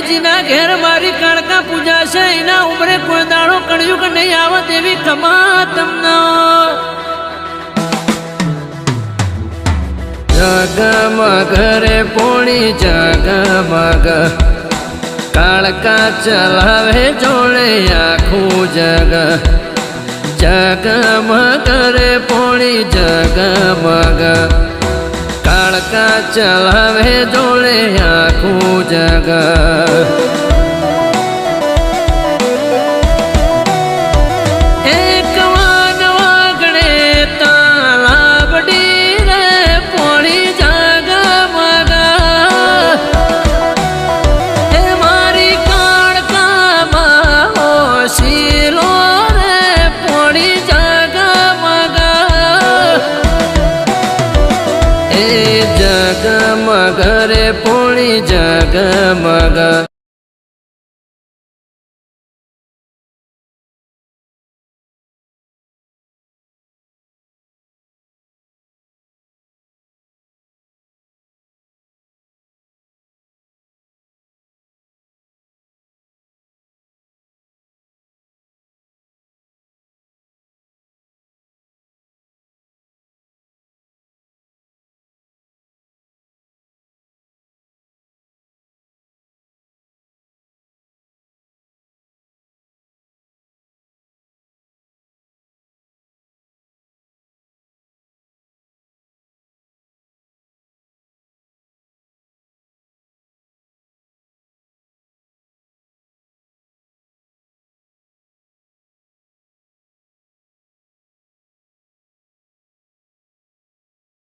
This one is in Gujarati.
જેના ઘેર મારી કાળકા પૂજા છે એના ઉમરે કોઈ દાડો કળયુગ નહીં આવત એવી ખમા તમને જગમગ રે પોણી જગમગ કાળકા ચલાવે જોડે આખું જગ જગમગ રે પોણી જગમગ કાળકા ચલાવે જોડે આખું જગ જગમગ રે પોણી જગ